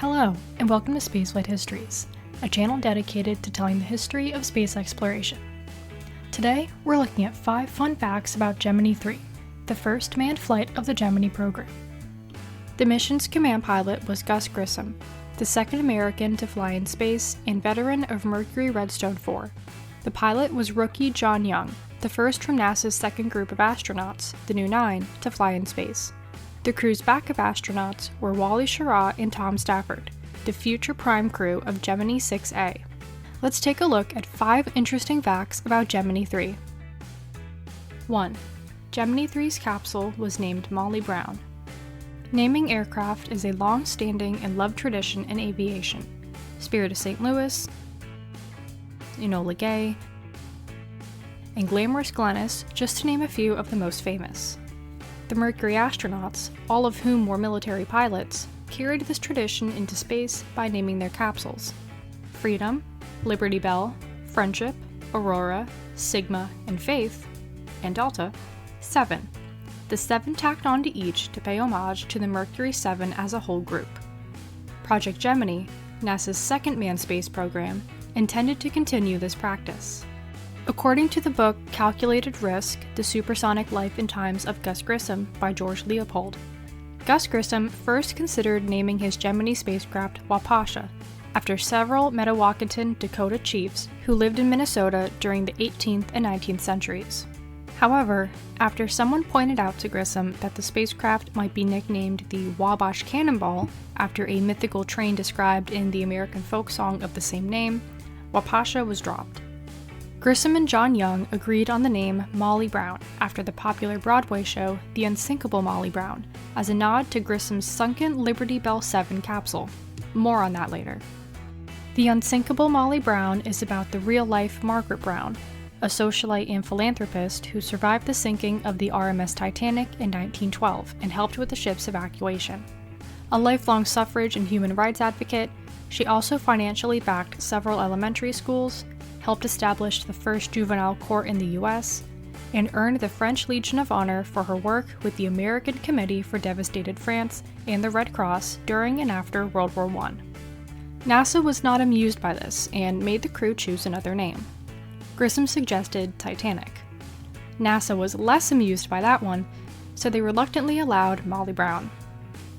Hello, and welcome to Spaceflight Histories, a channel dedicated to telling the history of space exploration. Today, we're looking at 5 fun facts about Gemini 3, the first manned flight of the Gemini program. The mission's command pilot was Gus Grissom, the second American to fly in space and veteran of Mercury Redstone 4. The pilot was rookie John Young, the first from NASA's second group of astronauts, the New 9, to fly in space. The crew's backup astronauts were Wally Schirra and Tom Stafford, the future prime crew of Gemini 6A. Let's take a look at 5 interesting facts about Gemini 3. 1. Gemini 3's capsule was named Molly Brown. Naming aircraft is a long-standing and loved tradition in aviation. Spirit of St. Louis, Enola Gay, and Glamorous Glennis, just to name a few of the most famous. The Mercury astronauts, all of whom were military pilots, carried this tradition into space by naming their capsules: Freedom, Liberty Bell, Friendship, Aurora, Sigma, and Faith, and Delta, 7. The 7 tacked onto each to pay homage to the Mercury 7 as a whole group. Project Gemini, NASA's second manned space program, intended to continue this practice. According to the book Calculated Risk: The Supersonic Life and Times of Gus Grissom by George Leopold, Gus Grissom first considered naming his Gemini spacecraft Wapasha, after several Metawakanton Dakota chiefs who lived in Minnesota during the 18th and 19th centuries. However, after someone pointed out to Grissom that the spacecraft might be nicknamed the Wabash Cannonball, after a mythical train described in the American folk song of the same name, Wapasha was dropped. Grissom and John Young agreed on the name Molly Brown after the popular Broadway show The Unsinkable Molly Brown, as a nod to Grissom's sunken Liberty Bell 7 capsule. More on that later. The Unsinkable Molly Brown is about the real-life Margaret Brown, a socialite and philanthropist who survived the sinking of the RMS Titanic in 1912 and helped with the ship's evacuation. A lifelong suffrage and human rights advocate, she also financially backed several elementary schools, helped establish the first juvenile court in the US, and earned the French Legion of Honor for her work with the American Committee for Devastated France and the Red Cross during and after World War I. NASA was not amused by this and made the crew choose another name. Grissom suggested Titanic. NASA was less amused by that one, so they reluctantly allowed Molly Brown.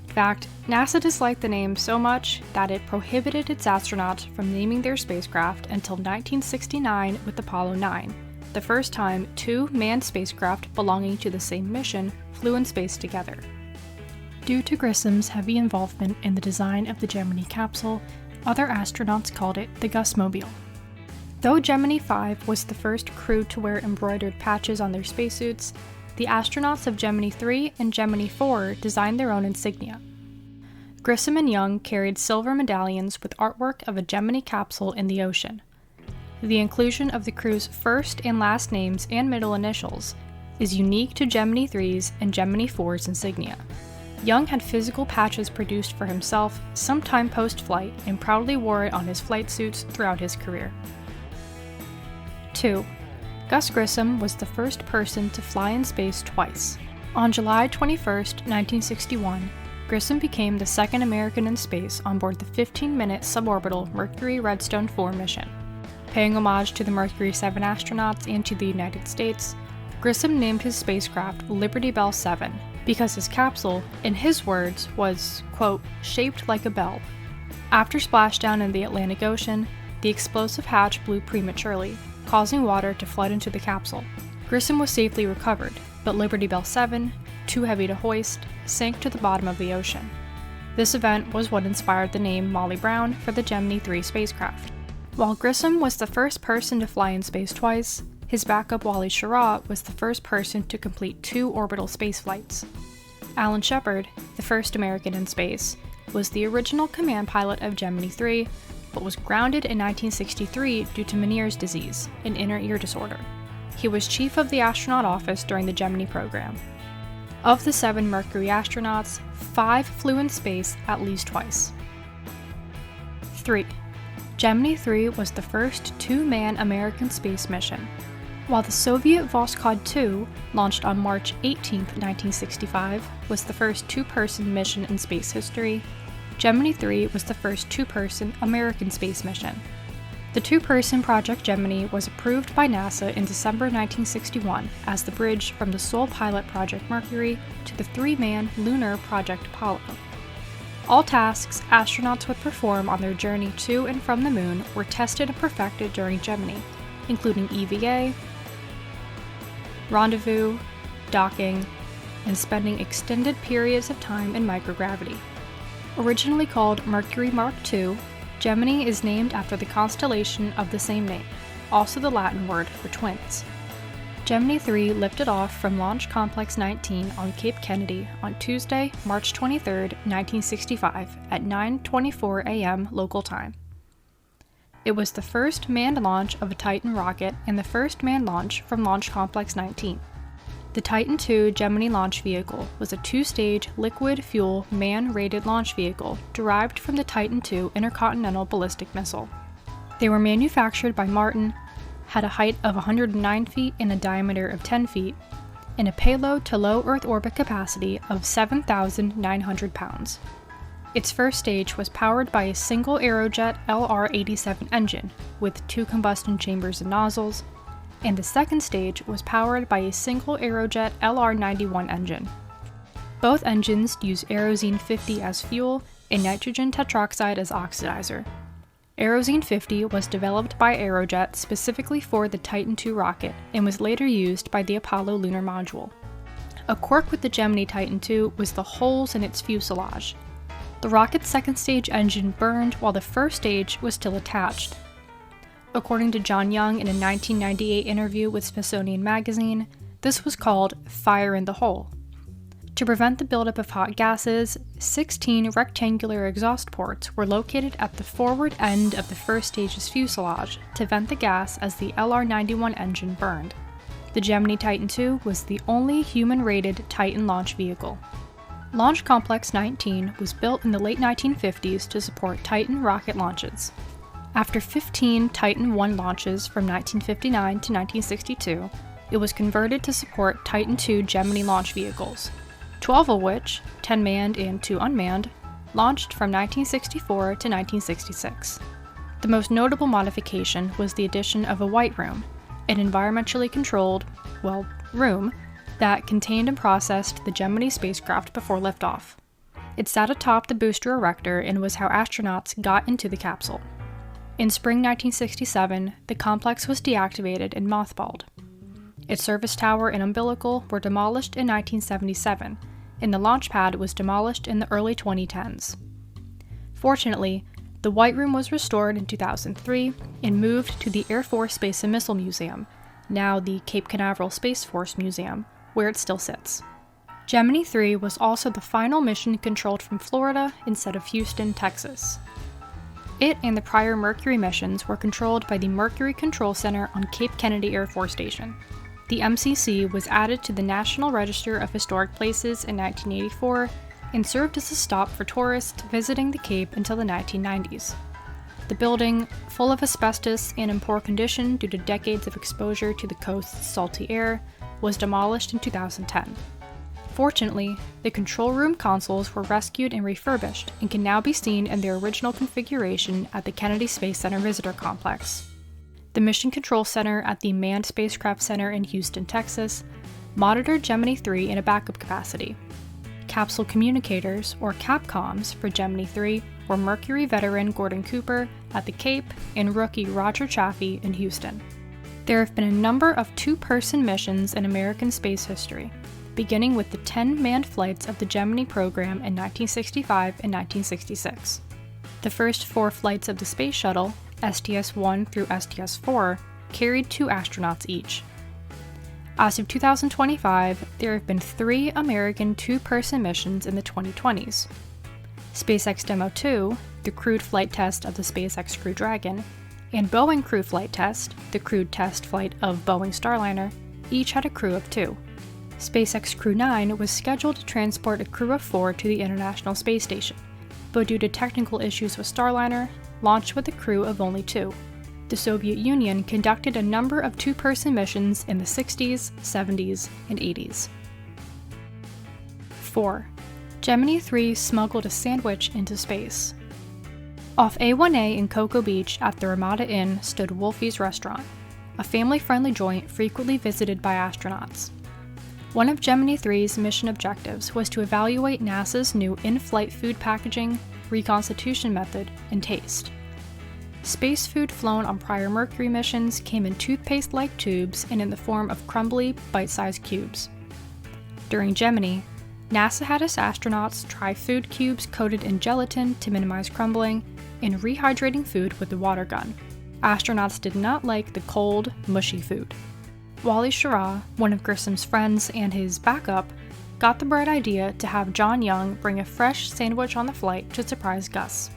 In fact, NASA disliked the name so much that it prohibited its astronauts from naming their spacecraft until 1969 with Apollo 9, the first time 2 manned spacecraft belonging to the same mission flew in space together. Due to Grissom's heavy involvement in the design of the Gemini capsule, other astronauts called it the Gusmobile. Though Gemini 5 was the first crew to wear embroidered patches on their spacesuits, the astronauts of Gemini 3 and Gemini 4 designed their own insignia. Grissom and Young carried silver medallions with artwork of a Gemini capsule in the ocean. The inclusion of the crew's first and last names and middle initials is unique to Gemini 3's and Gemini 4's insignia. Young had physical patches produced for himself sometime post-flight and proudly wore it on his flight suits throughout his career. 2. Gus Grissom was the first person to fly in space twice. On July 21, 1961, Grissom became the second American in space on board the 15-minute suborbital Mercury Redstone 4 mission. Paying homage to the Mercury 7 astronauts and to the United States, Grissom named his spacecraft Liberty Bell 7 because his capsule, in his words, was, quote, shaped like a bell. After splashdown in the Atlantic Ocean, the explosive hatch blew prematurely, causing water to flood into the capsule. Grissom was safely recovered, but Liberty Bell 7, too heavy to hoist, sank to the bottom of the ocean. This event was what inspired the name Molly Brown for the Gemini 3 spacecraft. While Grissom was the first person to fly in space twice, his backup Wally Schirra was the first person to complete 2 orbital spaceflights. Alan Shepard, the first American in space, was the original command pilot of Gemini 3, but was grounded in 1963 due to Meniere's disease, an inner ear disorder. He was chief of the astronaut office during the Gemini program. Of the 7 Mercury astronauts, 5 flew in space at least twice. 3. Gemini 3 was the first 2-man American space mission. While the Soviet Voskhod 2, launched on March 18, 1965, was the first 2-person mission in space history, Gemini 3 was the first two-person American space mission. The two-person Project Gemini was approved by NASA in December 1961 as the bridge from the sole pilot Project Mercury to the three-man lunar Project Apollo. All tasks astronauts would perform on their journey to and from the moon were tested and perfected during Gemini, including EVA, rendezvous, docking, and spending extended periods of time in microgravity. Originally called Mercury Mark II, Gemini is named after the constellation of the same name, also the Latin word for twins. Gemini 3 lifted off from Launch Complex 19 on Cape Kennedy on Tuesday, March 23, 1965 at 9:24 a.m. local time. It was the first manned launch of a Titan rocket and the first manned launch from Launch Complex 19. The Titan II Gemini launch vehicle was a two-stage liquid-fuel man-rated launch vehicle derived from the Titan II intercontinental ballistic missile. They were manufactured by Martin, had a height of 109 feet and a diameter of 10 feet, and a payload to low Earth orbit capacity of 7,900 pounds. Its first stage was powered by a single Aerojet LR-87 engine with two combustion chambers and nozzles, and the second stage was powered by a single Aerojet LR-91 engine. Both engines use Aerozine 50 as fuel and nitrogen tetroxide as oxidizer. Aerozine 50 was developed by Aerojet specifically for the Titan II rocket and was later used by the Apollo lunar module. A quirk with the Gemini Titan II was the holes in its fuselage. The rocket's second stage engine burned while the first stage was still attached. According to John Young in a 1998 interview with Smithsonian Magazine, this was called fire in the hole. To prevent the buildup of hot gases, 16 rectangular exhaust ports were located at the forward end of the first stage's fuselage to vent the gas as the LR-91 engine burned. The Gemini Titan II was the only human-rated Titan launch vehicle. Launch Complex 19 was built in the late 1950s to support Titan rocket launches. After 15 Titan I launches from 1959 to 1962, it was converted to support Titan II Gemini launch vehicles, 12 of which, 10 manned and 2 unmanned, launched from 1964 to 1966. The most notable modification was the addition of a white room, an environmentally controlled, room that contained and processed the Gemini spacecraft before liftoff. It sat atop the booster erector and was how astronauts got into the capsule. In spring 1967, the complex was deactivated and mothballed. Its service tower and umbilical were demolished in 1977, and the launch pad was demolished in the early 2010s. Fortunately, the White Room was restored in 2003 and moved to the Air Force Space and Missile Museum, now the Cape Canaveral Space Force Museum, where it still sits. Gemini 3 was also the final mission controlled from Florida instead of Houston, Texas. It and the prior Mercury missions were controlled by the Mercury Control Center on Cape Kennedy Air Force Station. The MCC was added to the National Register of Historic Places in 1984 and served as a stop for tourists visiting the Cape until the 1990s. The building, full of asbestos and in poor condition due to decades of exposure to the coast's salty air, was demolished in 2010. Fortunately, the control room consoles were rescued and refurbished and can now be seen in their original configuration at the Kennedy Space Center Visitor Complex. The Mission Control Center at the Manned Spacecraft Center in Houston, Texas, monitored Gemini 3 in a backup capacity. Capsule communicators, or CAPCOMs, for Gemini 3 were Mercury veteran Gordon Cooper at the Cape and rookie Roger Chaffee in Houston. There have been a number of two-person missions in American space history, beginning with the 10 manned flights of the Gemini program in 1965 and 1966. The first 4 flights of the Space Shuttle, STS-1 through STS-4, carried 2 astronauts each. As of 2025, there have been 3 American two-person missions in the 2020s. SpaceX Demo 2, the crewed flight test of the SpaceX Crew Dragon, and Boeing Crew Flight Test, the crewed test flight of Boeing Starliner, each had a crew of 2. SpaceX Crew 9 was scheduled to transport a crew of 4 to the International Space Station, but due to technical issues with Starliner, launched with a crew of only 2. The Soviet Union conducted a number of two-person missions in the 60s, 70s, and 80s. 4. Gemini 3 smuggled a sandwich into space. Off A1A in Cocoa Beach at the Ramada Inn stood Wolfie's Restaurant, a family-friendly joint frequently visited by astronauts. One of Gemini 3's mission objectives was to evaluate NASA's new in-flight food packaging, reconstitution method, and taste. Space food flown on prior Mercury missions came in toothpaste-like tubes and in the form of crumbly, bite-sized cubes. During Gemini, NASA had its astronauts try food cubes coated in gelatin to minimize crumbling and rehydrating food with the water gun. Astronauts did not like the cold, mushy food. Wally Schirra, one of Grissom's friends and his backup, got the bright idea to have John Young bring a fresh sandwich on the flight to surprise Gus.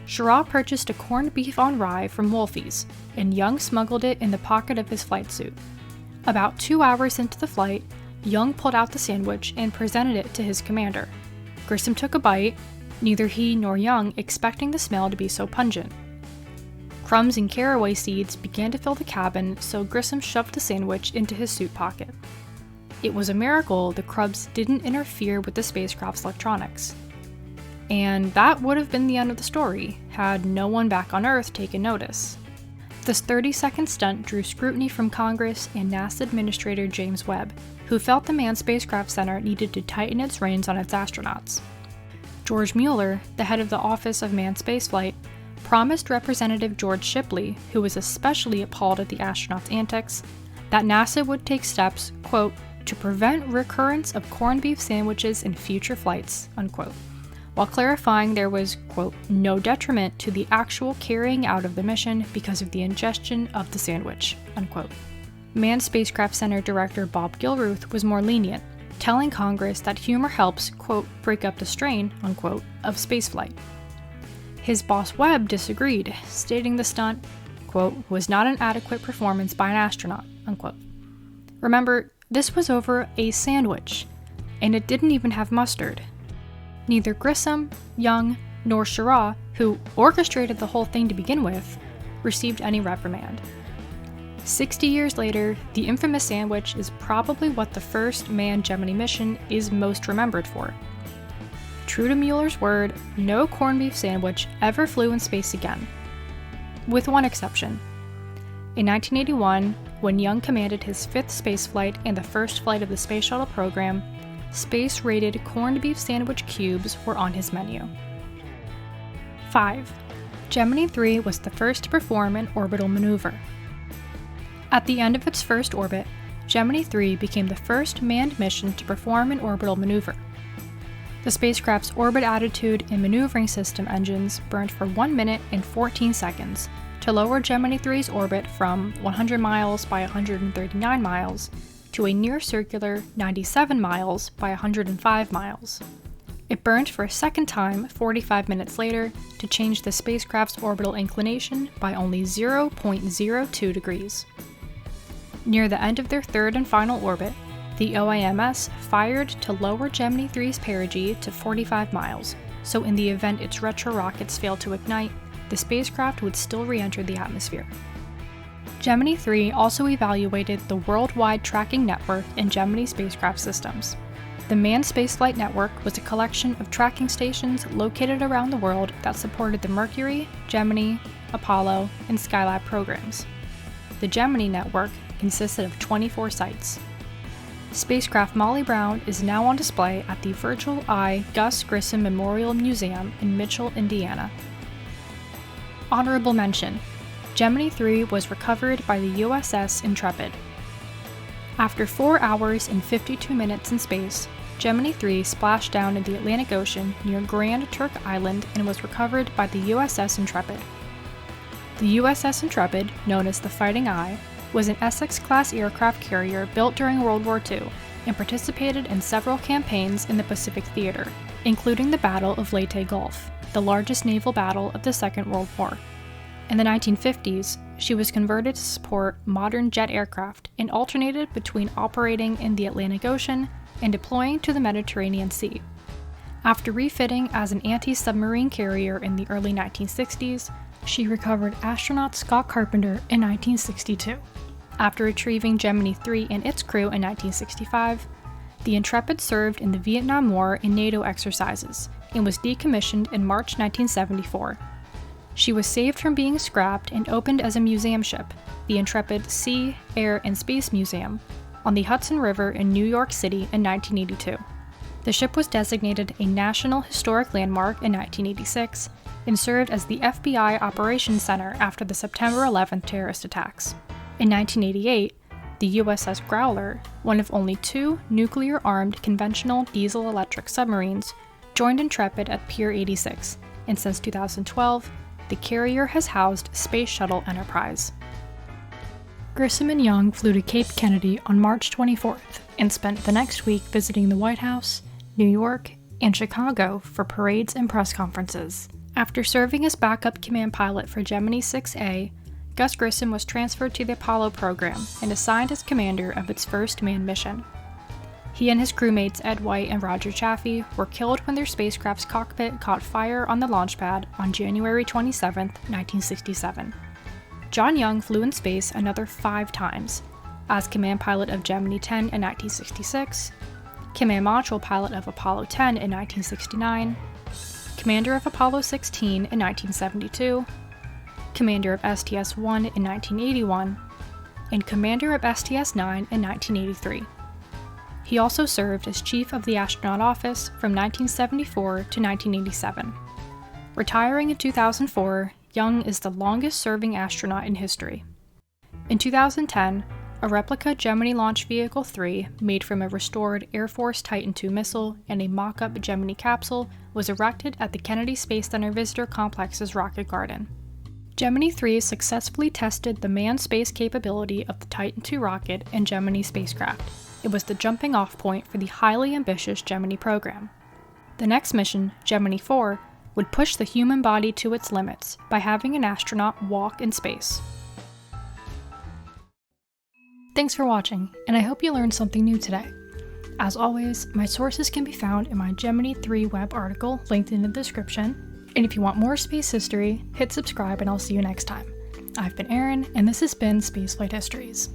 Schirra purchased a corned beef on rye from Wolfie's, and Young smuggled it in the pocket of his flight suit. About 2 hours into the flight, Young pulled out the sandwich and presented it to his commander. Grissom took a bite, neither he nor Young expecting the smell to be so pungent. Crumbs and caraway seeds began to fill the cabin, so Grissom shoved the sandwich into his suit pocket. It was a miracle the crumbs didn't interfere with the spacecraft's electronics. And that would have been the end of the story, had no one back on Earth taken notice. This 30-second stunt drew scrutiny from Congress and NASA Administrator James Webb, who felt the Manned Spacecraft Center needed to tighten its reins on its astronauts. George Mueller, the head of the Office of Manned Spaceflight, promised Representative George Shipley, who was especially appalled at the astronauts' antics, that NASA would take steps, quote, to prevent recurrence of corned beef sandwiches in future flights, unquote, while clarifying there was, quote, no detriment to the actual carrying out of the mission because of the ingestion of the sandwich, unquote. Manned Spacecraft Center Director Bob Gilruth was more lenient, telling Congress that humor helps, quote, break up the strain, unquote, of spaceflight. His boss Webb disagreed, stating the stunt, quote, was not an adequate performance by an astronaut, unquote. Remember, this was over a sandwich, and it didn't even have mustard. Neither Grissom, Young, nor Schirra, who orchestrated the whole thing to begin with, received any reprimand. 60 years later, the infamous sandwich is probably what the first manned Gemini mission is most remembered for. True to Mueller's word, no corned beef sandwich ever flew in space again. With one exception. In 1981, when Young commanded his 5th spaceflight and the first flight of the Space Shuttle program, space-rated corned beef sandwich cubes were on his menu. 5. Gemini 3 was the first to perform an orbital maneuver. At the end of its first orbit, Gemini 3 became the first manned mission to perform an orbital maneuver. The spacecraft's orbit attitude and maneuvering system engines burned for 1 minute and 14 seconds to lower Gemini 3's orbit from 100 miles by 139 miles to a near-circular 97 miles by 105 miles. It burned for a second time 45 minutes later to change the spacecraft's orbital inclination by only 0.02 degrees. Near the end of their third and final orbit, the OIMS fired to lower Gemini 3's perigee to 45 miles, so in the event its retro rockets failed to ignite, the spacecraft would still re-enter the atmosphere. Gemini 3 also evaluated the worldwide tracking network in Gemini spacecraft systems. The Manned Spaceflight Network was a collection of tracking stations located around the world that supported the Mercury, Gemini, Apollo, and Skylab programs. The Gemini network consisted of 24 sites. Spacecraft Molly Brown is now on display at the Virtual Eye Gus Grissom Memorial Museum in Mitchell, Indiana. Honorable mention: Gemini 3 was recovered by the USS Intrepid. After 4 hours and 52 minutes in space, Gemini 3 splashed down in the Atlantic Ocean near Grand Turk Island and was recovered by the USS Intrepid. The USS Intrepid, known as the Fighting Eye, was an Essex-class aircraft carrier built during World War II and participated in several campaigns in the Pacific Theater, including the Battle of Leyte Gulf, the largest naval battle of the Second World War. In the 1950s, she was converted to support modern jet aircraft and alternated between operating in the Atlantic Ocean and deploying to the Mediterranean Sea. After refitting as an anti-submarine carrier in the early 1960s, she recovered astronaut Scott Carpenter in 1962. After retrieving Gemini 3 and its crew in 1965, The Intrepid served in the Vietnam War and NATO exercises and was decommissioned in March 1974. She was saved from being scrapped and opened as a museum ship, the Intrepid Sea, Air, and Space Museum, on the Hudson River in New York City in 1982. The ship was designated a National Historic Landmark in 1986 and served as the FBI Operations Center after the September 11th terrorist attacks. In 1988, the USS Growler, one of only 2 nuclear-armed conventional diesel-electric submarines, joined Intrepid at Pier 86, and since 2012, the carrier has housed Space Shuttle Enterprise. Grissom and Young flew to Cape Kennedy on March 24th and spent the next week visiting the White House, New York, and Chicago for parades and press conferences. After serving as backup command pilot for Gemini 6A, Gus Grissom was transferred to the Apollo program and assigned as commander of its first manned mission. He and his crewmates Ed White and Roger Chaffee were killed when their spacecraft's cockpit caught fire on the launch pad on January 27, 1967. John Young flew in space another 5 times, as command pilot of Gemini 10 in 1966, command module pilot of Apollo 10 in 1969, commander of Apollo 16 in 1972, commander of STS-1 in 1981, and commander of STS-9 in 1983. He also served as chief of the astronaut office from 1974 to 1987. Retiring in 2004, Young is the longest-serving astronaut in history. In 2010, a replica Gemini Launch Vehicle 3, made from a restored Air Force Titan II missile and a mock-up Gemini capsule, was erected at the Kennedy Space Center Visitor Complex's Rocket Garden. Gemini 3 successfully tested the manned space capability of the Titan II rocket and Gemini spacecraft. It was the jumping-off point for the highly ambitious Gemini program. The next mission, Gemini 4, would push the human body to its limits by having an astronaut walk in space. Thanks for watching, and I hope you learned something new today. As always, my sources can be found in my Gemini 3 web article linked in the description, and if you want more space history, hit subscribe and I'll see you next time. I've been Erin, and this has been Spaceflight Histories.